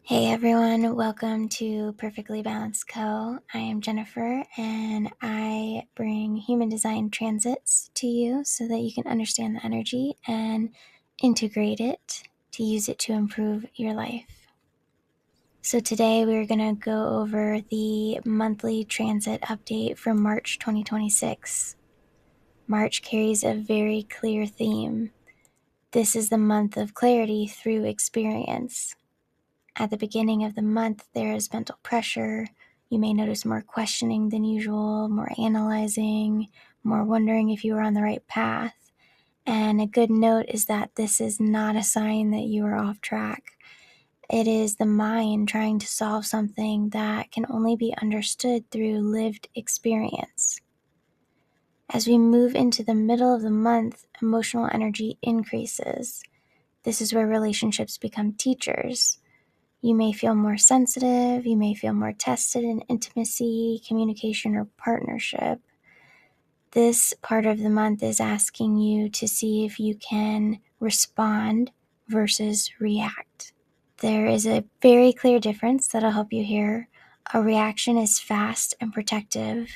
Hey everyone, welcome to Perfectly Balanced Co. I am Jennifer and I bring human design transits to you so that you can understand the energy and integrate it to use it to improve your life. So today we're going to go over the monthly transit update for March 2026. March carries a very clear theme. This is the month of clarity through experience. At the beginning of the month, there is mental pressure. You may notice more questioning than usual, more analyzing, more wondering if you are on the right path. And a good note is that this is not a sign that you are off track. It is the mind trying to solve something that can only be understood through lived experience. As we move into the middle of the month, emotional energy increases. This is where relationships become teachers. You may feel more sensitive, you may feel more tested in intimacy, communication, or partnership. This part of the month is asking you to see if you can respond versus react. There is a very clear difference that'll help you here. A reaction is fast and protective.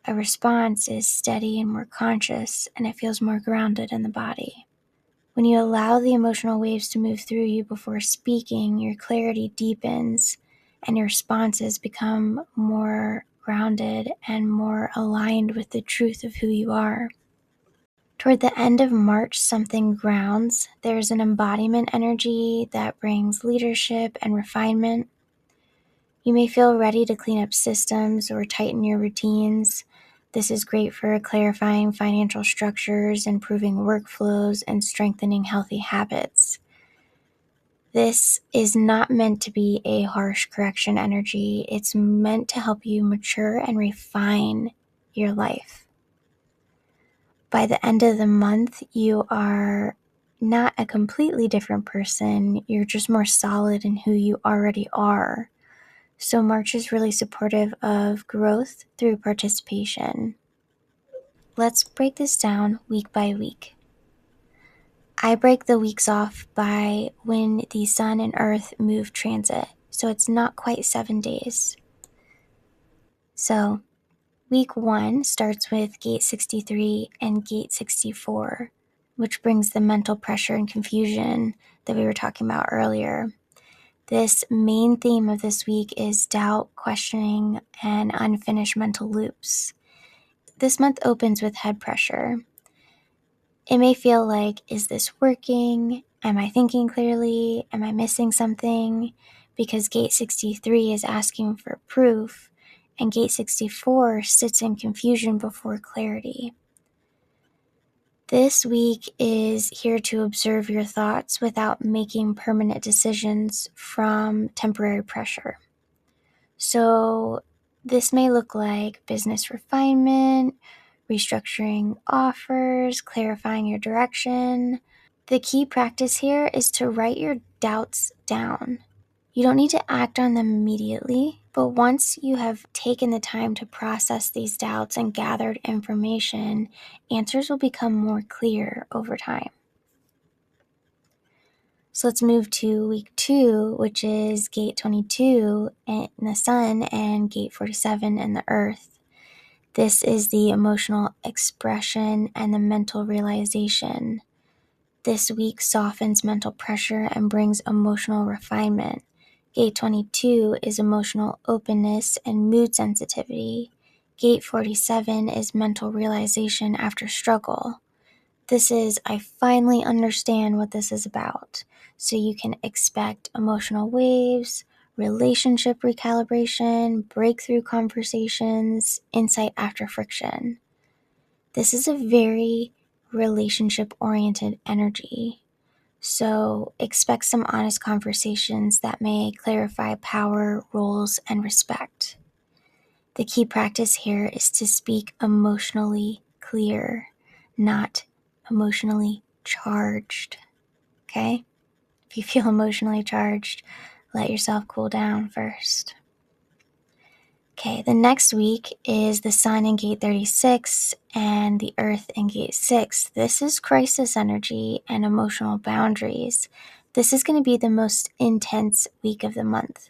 A response is steady and more conscious, and it feels more grounded in the body. When you allow the emotional waves to move through you before speaking, your clarity deepens and your responses become more grounded and more aligned with the truth of who you are. Toward the end of March, something grounds. There's an embodiment energy that brings leadership and refinement. You may feel ready to clean up systems or tighten your routines. This is great for clarifying financial structures, improving workflows, and strengthening healthy habits. This is not meant to be a harsh correction energy. It's meant to help you mature and refine your life. By the end of the month, you are not a completely different person. You're just more solid in who you already are. So March is really supportive of growth through participation. Let's break this down week by week. I break the weeks off by when the sun and earth move transit, so it's not quite 7 days. So week 1 starts with gate 63 and gate 64, which brings the mental pressure and confusion that we were talking about earlier. This main theme of this week is doubt, questioning, and unfinished mental loops. This month opens with head pressure. It may feel like, is this working? Am I thinking clearly? Am I missing something? Because gate 63 is asking for proof, and gate 64 sits in confusion before clarity. This week is here to observe your thoughts without making permanent decisions from temporary pressure. So this may look like business refinement, restructuring offers, clarifying your direction. The key practice here is to write your doubts down. You don't need to act on them immediately, but once you have taken the time to process these doubts and gathered information, answers will become more clear over time. So let's move to week 2, which is gate 22 in the sun and gate 47 in the earth. This is the emotional expression and the mental realization. This week softens mental pressure and brings emotional refinement. Gate 22 is emotional openness and mood sensitivity. Gate 47 is mental realization after struggle. This is, I finally understand what this is about. So you can expect emotional waves, relationship recalibration, breakthrough conversations, insight after friction. This is a very relationship-oriented energy. So expect some honest conversations that may clarify power, roles, and respect. The key practice here is to speak emotionally clear, not emotionally charged. Okay? If you feel emotionally charged, let yourself cool down first. Okay, the next week is the sun in gate 36 and the earth in gate 6. This is crisis energy and emotional boundaries. This is going to be the most intense week of the month.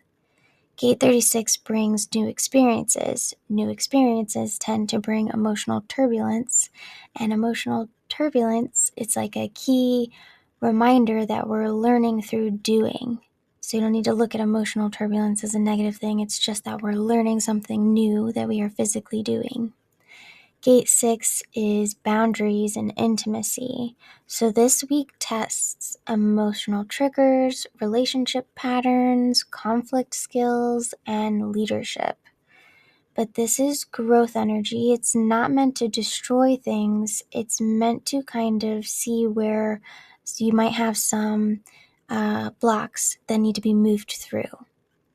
Gate 36 brings new experiences. New experiences tend to bring emotional turbulence, and emotional turbulence, it's like a key reminder that we're learning through doing. So you don't need to look at emotional turbulence as a negative thing. It's just that we're learning something new that we are physically doing. Gate 6 is boundaries and intimacy. So this week tests emotional triggers, relationship patterns, conflict skills, and leadership. But this is growth energy. It's not meant to destroy things. It's meant to kind of see where you might have some blocks that need to be moved through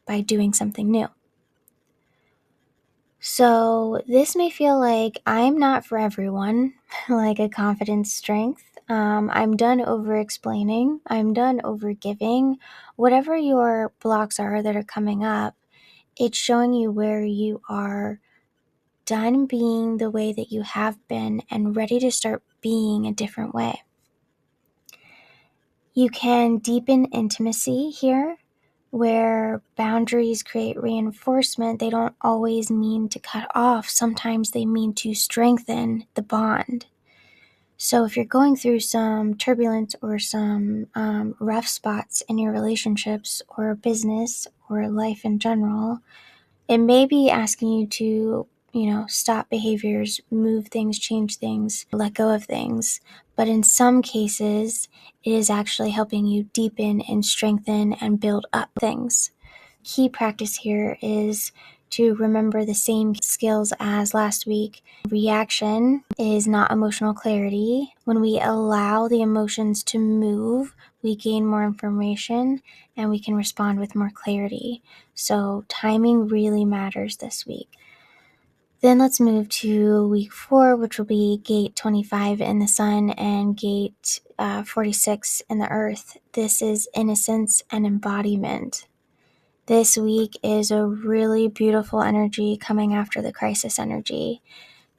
by doing something new. So this may feel like I'm not for everyone, like a confidence strength. I'm done over explaining. I'm done over giving. Whatever your blocks are that are coming up, it's showing you where you are done being the way that you have been and ready to start being a different way. You can deepen intimacy here, where boundaries create reinforcement. They don't always mean to cut off. Sometimes they mean to strengthen the bond. So if you're going through some turbulence or some rough spots in your relationships or business or life in general, it may be asking you to, stop behaviors, move things, change things, let go of things. But in some cases, it is actually helping you deepen and strengthen and build up things. Key practice here is to remember the same skills as last week. Reaction is not emotional clarity. When we allow the emotions to move, we gain more information and we can respond with more clarity. So timing really matters this week. Then let's move to week 4, which will be gate 25 in the sun and gate 46 in the earth. This is innocence and embodiment. This week is a really beautiful energy coming after the crisis energy.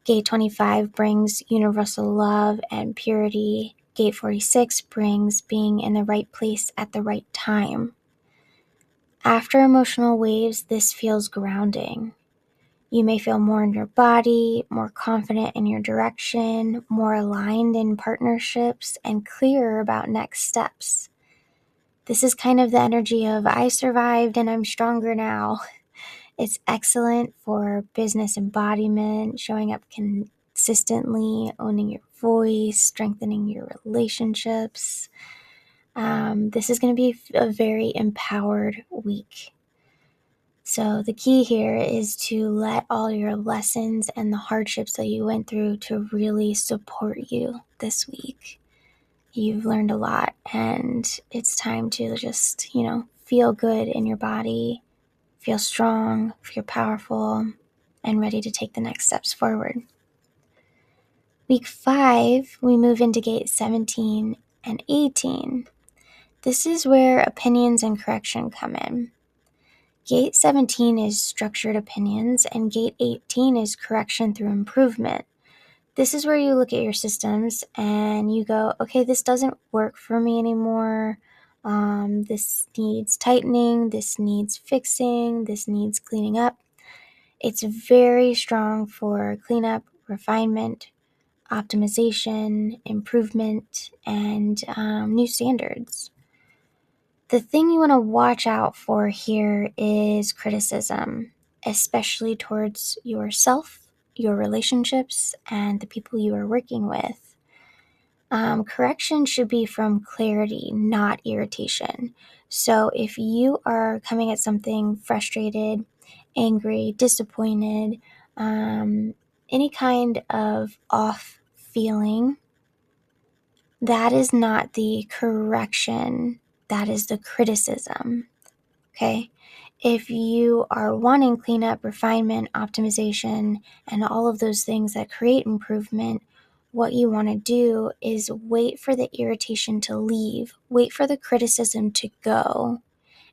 Gate 25 brings universal love and purity. Gate 46 brings being in the right place at the right time. After emotional waves, this feels grounding. You may feel more in your body, more confident in your direction, more aligned in partnerships, and clearer about next steps. This is kind of the energy of I survived and I'm stronger now. It's excellent for business embodiment, showing up consistently, owning your voice, strengthening your relationships. This is going to be a very empowered week. So the key here is to let all your lessons and the hardships that you went through to really support you this week. You've learned a lot, and it's time to just, feel good in your body, feel strong, feel powerful, and ready to take the next steps forward. Week 5, we move into gate 17 and 18. This is where opinions and correction come in. Gate 17 is structured opinions, and gate 18 is correction through improvement. This is where you look at your systems and you go, okay, this doesn't work for me anymore. This needs tightening, this needs fixing, this needs cleaning up. It's very strong for cleanup, refinement, optimization, improvement, and new standards. The thing you want to watch out for here is criticism, especially towards yourself, your relationships, and the people you are working with. Correction should be from clarity, not irritation. So if you are coming at something frustrated, angry, disappointed, any kind of off feeling, that is not the correction. That is the criticism, okay? If you are wanting cleanup, refinement, optimization, and all of those things that create improvement, what you want to do is wait for the irritation to leave, wait for the criticism to go,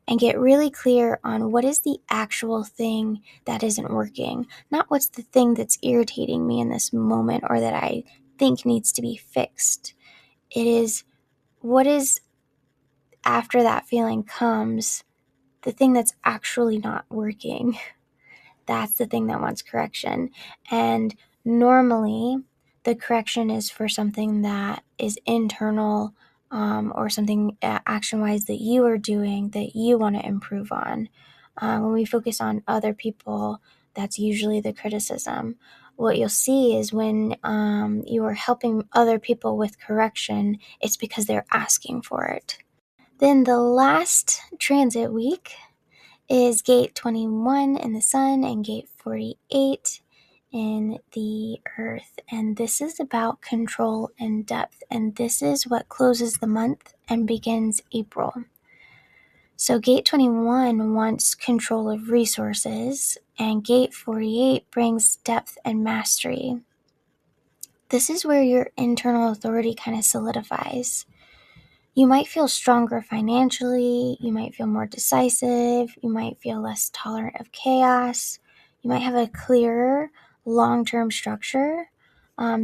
and get really clear on what is the actual thing that isn't working, not what's the thing that's irritating me in this moment or that I think needs to be fixed. It is what is after that feeling comes the thing that's actually not working. That's the thing that wants correction. And normally, the correction is for something that is internal, or something action-wise that you are doing that you want to improve on. When we focus on other people, that's usually the criticism. What you'll see is when you are helping other people with correction, it's because they're asking for it. Then the last transit week is gate 21 in the sun and gate 48 in the earth. And this is about control and depth. And this is what closes the month and begins April. So gate 21 wants control of resources, and gate 48 brings depth and mastery. This is where your internal authority kind of solidifies. You might feel stronger financially, you might feel more decisive, you might feel less tolerant of chaos, you might have a clearer long-term structure.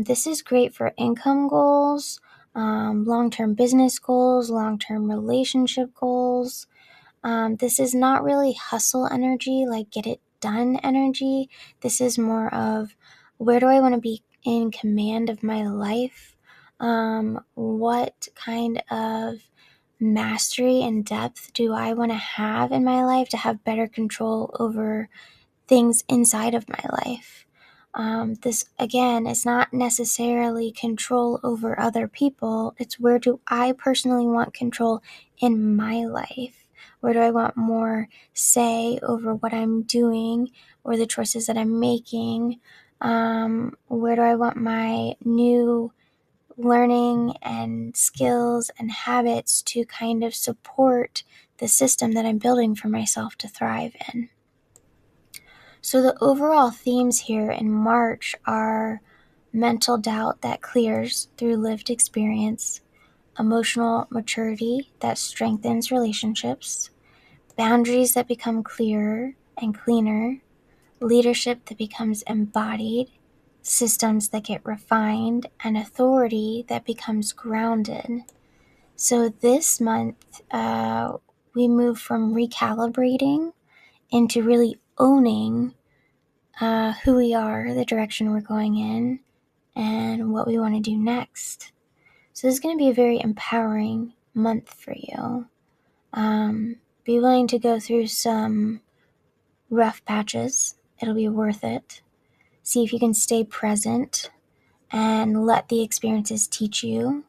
This is great for income goals, long-term business goals, long-term relationship goals. This is not really hustle energy, like get it done energy. This is more of, where do I want to be in command of my life? What kind of mastery and depth do I want to have in my life to have better control over things inside of my life? This, again, is not necessarily control over other people. It's, where do I personally want control in my life? Where do I want more say over what I'm doing or the choices that I'm making? Where do I want my new learning and skills and habits to kind of support the system that I'm building for myself to thrive in? So the overall themes here in March are mental doubt that clears through lived experience, emotional maturity that strengthens relationships, boundaries that become clearer and cleaner, leadership that becomes embodied, systems that get refined, and authority that becomes grounded. So this month, we move from recalibrating into really owning who we are, the direction we're going in, and what we want to do next. So this is going to be a very empowering month for you. Be willing to go through some rough patches. It'll be worth it. See if you can stay present and let the experiences teach you.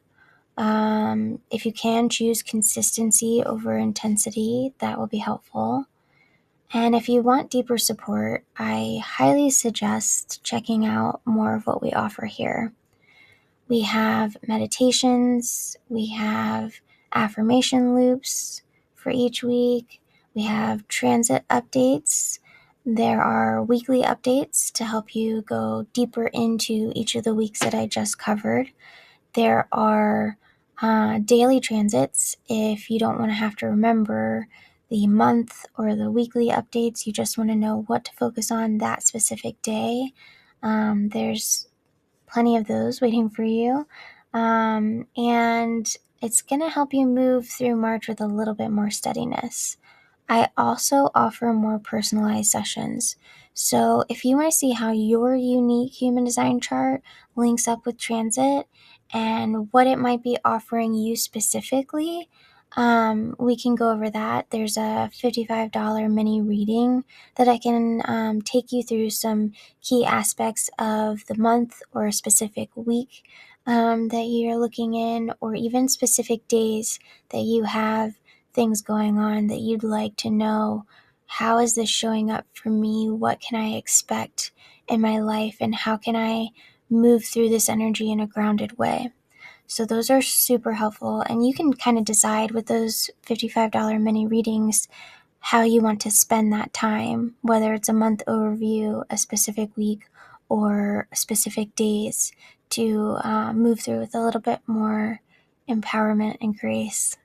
If you can, choose consistency over intensity. That will be helpful. And if you want deeper support, I highly suggest checking out more of what we offer here. We have meditations, we have affirmation loops for each week, we have transit updates. There are weekly updates to help you go deeper into each of the weeks that I just covered. There are daily transits if you don't want to have to remember the month or the weekly updates. You just want to know what to focus on that specific day. There's plenty of those waiting for you. And it's going to help you move through March with a little bit more steadiness. I also offer more personalized sessions. So if you want to see how your unique human design chart links up with transit and what it might be offering you specifically, we can go over that. There's a $55 mini reading that I can take you through some key aspects of the month or a specific week that you're looking in, or even specific days that you have things going on that you'd like to know. How is this showing up for me? What can I expect in my life? And how can I move through this energy in a grounded way? So those are super helpful. And you can kind of decide with those $55 mini readings how you want to spend that time, whether it's a month overview, a specific week, or specific days, to move through with a little bit more empowerment and grace.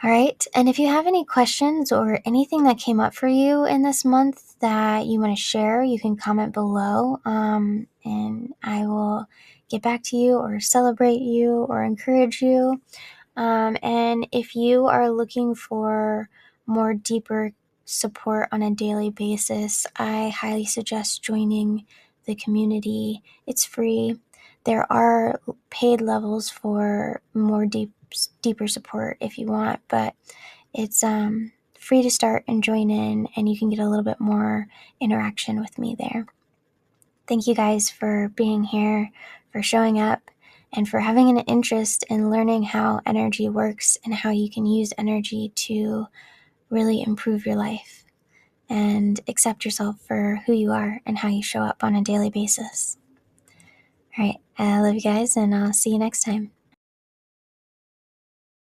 All right. And if you have any questions or anything that came up for you in this month that you want to share, you can comment below, and I will get back to you or celebrate you or encourage you. And if you are looking for more deeper support on a daily basis, I highly suggest joining the community. It's free. There are paid levels for more deeper support if you want, but it's free to start and join in, and you can get a little bit more interaction with me there. Thank you guys for being here, for showing up, and for having an interest in learning how energy works and how you can use energy to really improve your life and accept yourself for who you are and how you show up on a daily basis. All right, I love you guys, and I'll see you next time.